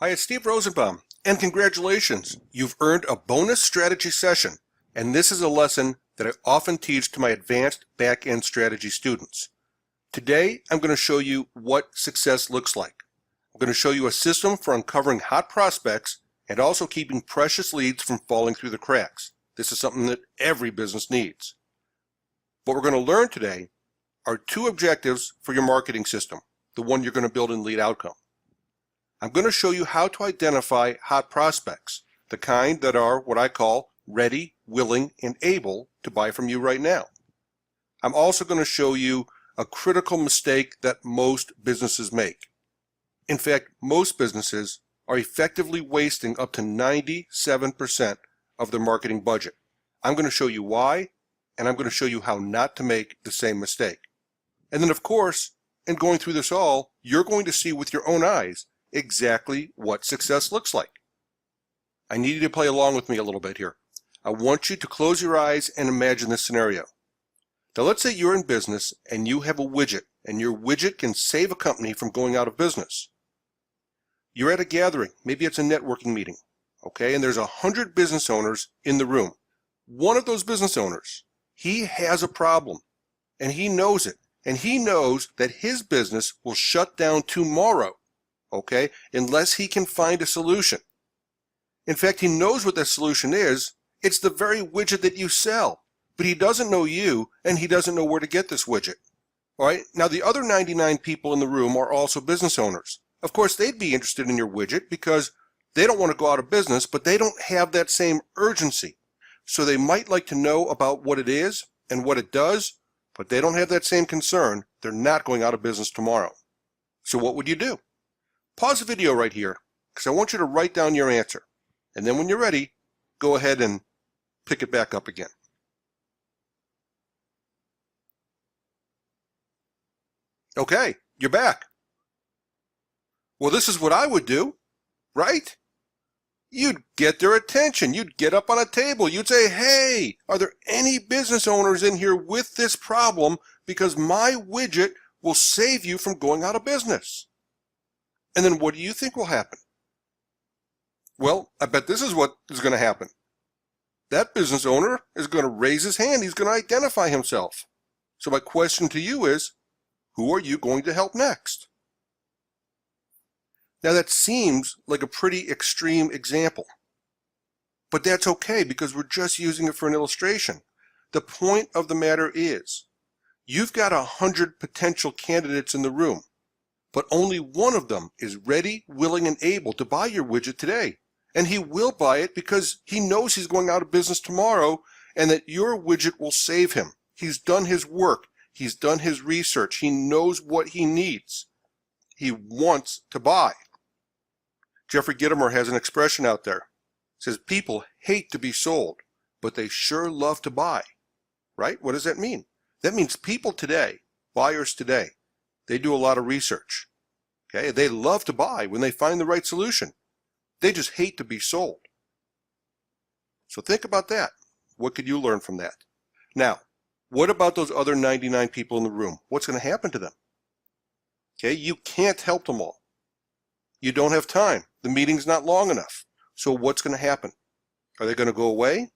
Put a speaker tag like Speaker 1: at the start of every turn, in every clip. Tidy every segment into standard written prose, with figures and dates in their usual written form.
Speaker 1: Hi, it's Steve Rosenbaum, and congratulations, you've earned a bonus strategy session, and this is a lesson that I often teach to my advanced back-end strategy students. Today, I'm going to show you what success looks like. I'm going to show you a system for uncovering hot prospects and also keeping precious leads from falling through the cracks. This is something that every business needs. What we're going to learn today are two objectives for your marketing system, the one you're going to build in Lead Outcome. I'm going to show you how to identify hot prospects, the kind that are what I call ready, willing, and able to buy from you right now. I'm also going to show you a critical mistake that most businesses make. In fact, most businesses are effectively wasting up to 97% of their marketing budget. I'm going to show you why, and I'm going to show you how not to make the same mistake. And then, of course, in going through this all, you're going to see with your own eyes exactly what success looks like. I need you to play along with me a little bit here. I want you to close your eyes and imagine this scenario. Now let's say you're in business and you have a widget, and your widget can save a company from going out of business. You're at a gathering, maybe it's a networking meeting, okay, and there's 100 business owners in the room. One of those business owners, he has a problem, and he knows it, and he knows that his business will shut down tomorrow, okay, unless he can find a solution. In fact, he knows what that solution is. It's the very widget that you sell, but he doesn't know you, and he doesn't know where to get this widget. All right, now the other 99 people in the room are also business owners. Of course, they'd be interested in your widget because they don't want to go out of business, but they don't have that same urgency. So they might like to know about what it is and what it does, but they don't have that same concern. They're not going out of business tomorrow. So what would you do? Pause the video right here because I want you to write down your answer. And then when you're ready, go ahead and pick it back up again. Okay, you're back. Well, this is what I would do, right? You'd get their attention. You'd get up on a table. You'd say, hey, are there any business owners in here with this problem? Because my widget will save you from going out of business. And then what do you think will happen? Well, I bet this is what is going to happen. That business owner is going to raise his hand. He's going to identify himself. So my question to you is, who are you going to help next? Now that seems like a pretty extreme example, but that's okay because we're just using it for an illustration. The point of the matter is, you've got 100 potential candidates in the room, but only one of them is ready, willing, and able to buy your widget today. And he will buy it because he knows he's going out of business tomorrow and that your widget will save him. He's done his work. He's done his research. He knows what he needs. He wants to buy. Jeffrey Gitomer has an expression out there. It says, people hate to be sold, but they sure love to buy. Right? What does that mean? That means people today, buyers today, they do a lot of research. Okay? They love to buy when they find the right solution. They just hate to be sold. So think about that. What could you learn from that? Now, what about those other 99 people in the room? What's going to happen to them? Okay? You can't help them all. You don't have time. The meeting's not long enough. So what's going to happen? Are they going to go away?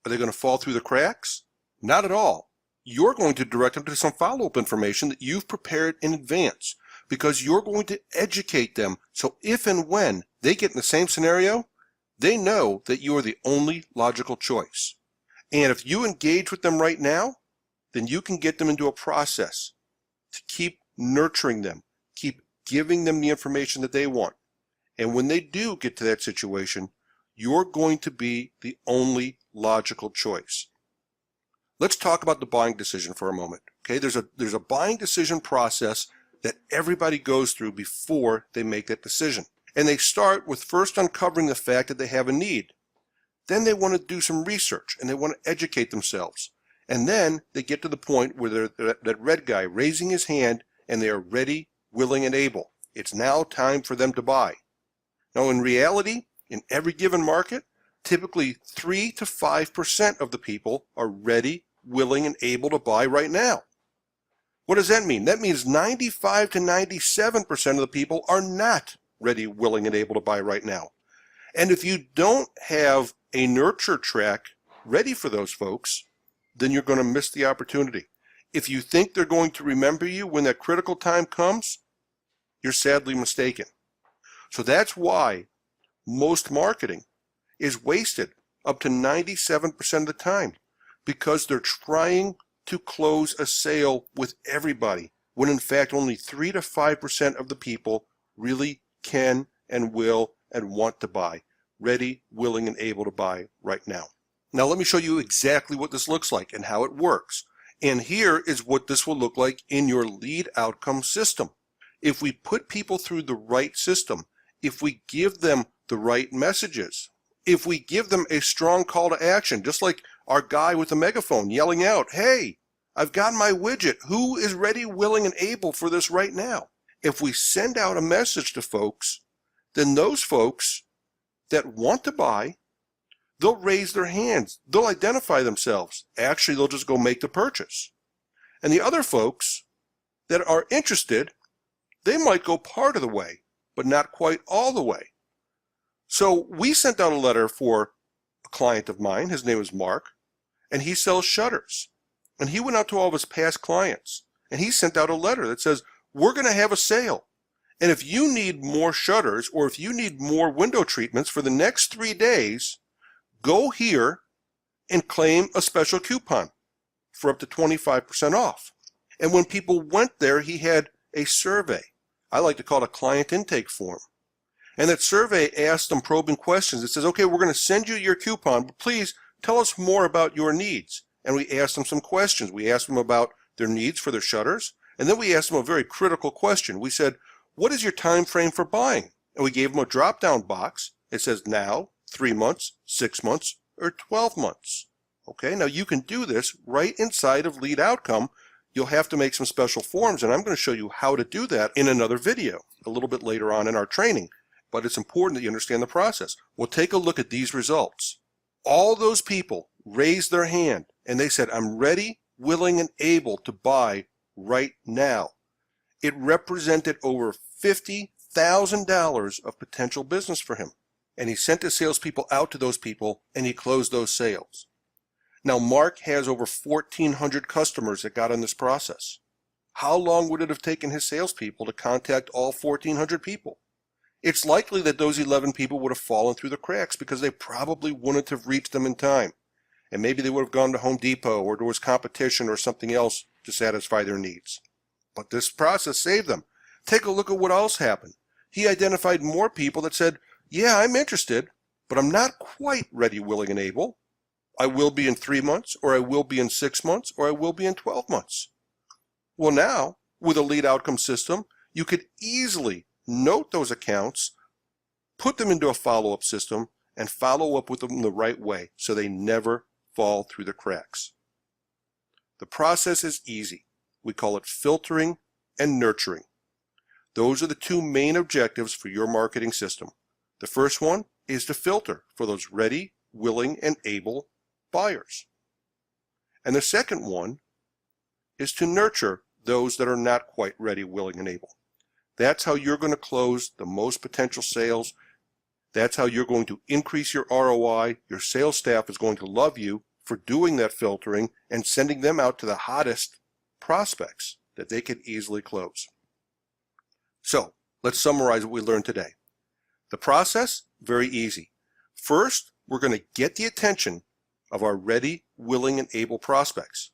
Speaker 1: Are they going to fall through the cracks? Not at all. You're going to direct them to some follow-up information that you've prepared in advance because you're going to educate them so if and when they get in the same scenario, they know that you are the only logical choice. And if you engage with them right now, then you can get them into a process to keep nurturing them, keep giving them the information that they want. And when they do get to that situation, you're going to be the only logical choice. Let's talk about the buying decision for a moment. Okay, there's a buying decision process that everybody goes through before they make that decision. And they start with first uncovering the fact that they have a need. Then they want to do some research and they want to educate themselves. And then they get to the point where they're that red guy raising his hand and they are ready, willing, and able. It's now time for them to buy. Now, in reality, in every given market, typically 3 to 5% of the people are ready, willing, and able to buy right now. What does that mean? That means 95 to 97% of the people are not ready, willing, and able to buy right now. And if you don't have a nurture track ready for those folks, then you're going to miss the opportunity. If you think they're going to remember you when that critical time comes, you're sadly mistaken. So that's why most marketing is wasted up to 97% of the time, because they're trying to close a sale with everybody, when in fact only 3 to 5% of the people really can and will and want to buy, ready, willing, and able to buy right now. Now let me show you exactly what this looks like and how it works. And here is what this will look like in your lead outcome system. If we put people through the right system, if we give them the right messages, if we give them a strong call to action, just like our guy with the megaphone yelling out, "Hey, I've got my widget. Who is ready, willing, and able for this right now?" If we send out a message to folks, then those folks that want to buy, they'll raise their hands. They'll identify themselves. Actually, they'll just go make the purchase. And the other folks that are interested, they might go part of the way, but not quite all the way. So we sent out a letter for a client of mine. His name is Mark, and he sells shutters. And he went out to all of his past clients, and he sent out a letter that says, "We're going to have a sale. And if you need more shutters, or if you need more window treatments for the next 3 days, go here and claim a special coupon for up to 25% off." And when people went there, he had a survey. I like to call it a client intake form. And that survey asked them probing questions. It says, "Okay, we're going to send you your coupon, but please tell us more about your needs." And we asked them some questions. We asked them about their needs for their shutters. And then we asked them a very critical question. We said, "What is your time frame for buying?" And we gave them a drop-down box. It says now, 3 months, 6 months, or 12 months. Okay, now you can do this right inside of Lead Outcome. You'll have to make some special forms, and I'm going to show you how to do that in another video a little bit later on in our training. But it's important that you understand the process. Well, take a look at these results. All those people raised their hand, and they said, "I'm ready, willing, and able to buy right now." It represented over $50,000 of potential business for him. And he sent his salespeople out to those people, and he closed those sales. Now, Mark has over 1,400 customers that got in this process. How long would it have taken his salespeople to contact all 1,400 people? It's likely that those 11 people would have fallen through the cracks because they probably wouldn't have reached them in time. And maybe they would have gone to Home Depot, or there was competition or something else to satisfy their needs. But this process saved them. Take a look at what else happened. He identified more people that said, "Yeah, I'm interested, but I'm not quite ready, willing, and able. I will be in 3 months, or I will be in 6 months, or I will be in 12 months. Well, now, with a lead outcome system, you could easily note those accounts, put them into a follow-up system, and follow up with them the right way so they never fall through the cracks. The process is easy. We call it filtering and nurturing. Those are the two main objectives for your marketing system. The first one is to filter for those ready, willing, and able buyers. And the second one is to nurture those that are not quite ready, willing, and able. That's how you're going to close the most potential sales. That's how you're going to increase your ROI. Your sales staff is going to love you for doing that filtering and sending them out to the hottest prospects that they could easily close. So let's summarize what we learned today. The process, very easy. First, we're going to get the attention of our ready, willing, and able prospects.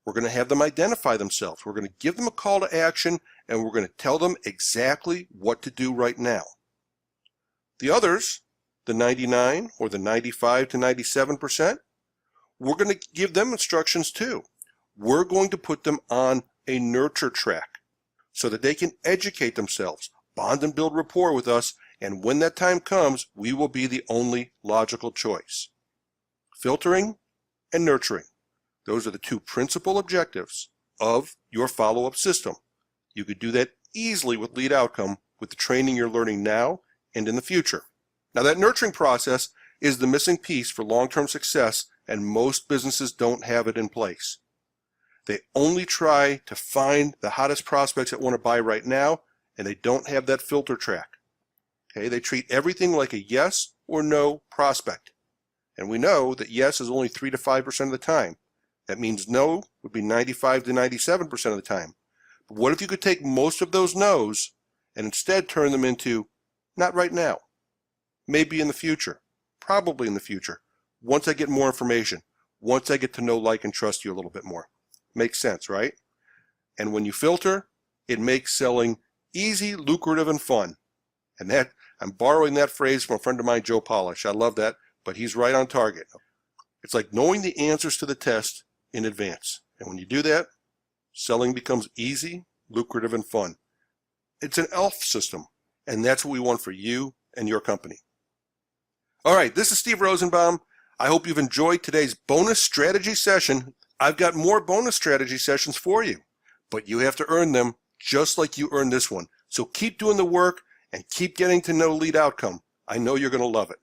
Speaker 1: We're going to have them identify themselves. We're going to give them a call to action, and we're going to tell them exactly what to do right now. The others, the 99 or the 95 to 97%, we're going to give them instructions too. We're going to put them on a nurture track so that they can educate themselves, bond and build rapport with us, and when that time comes, we will be the only logical choice. Filtering and nurturing. Those are the two principal objectives of your follow-up system. You could do that easily with Lead Outcome with the training you're learning now and in the future. Now, that nurturing process is the missing piece for long-term success, and most businesses don't have it in place. They only try to find the hottest prospects that want to buy right now, and they don't have that filter track. Okay, they treat everything like a yes or no prospect. And we know that yes is only 3 to 5% of the time. That means no would be 95 to 97% of the time. But what if you could take most of those no's and instead turn them into not right now, maybe in the future, probably in the future, once I get more information, once I get to know, like, and trust you a little bit more. Makes sense, right? And when you filter, it makes selling easy, lucrative, and fun. And that, I'm borrowing that phrase from a friend of mine, Joe Polish. I love that, but he's right on target. It's like knowing the answers to the test in advance. And when you do that, selling becomes easy, lucrative, and fun. It's an ELF system, and that's what we want for you and your company. All right, this is Steve Rosenbaum. I hope you've enjoyed today's bonus strategy session. I've got more bonus strategy sessions for you, but you have to earn them just like you earned this one. So keep doing the work and keep getting to know lead outcome. I know you're going to love it.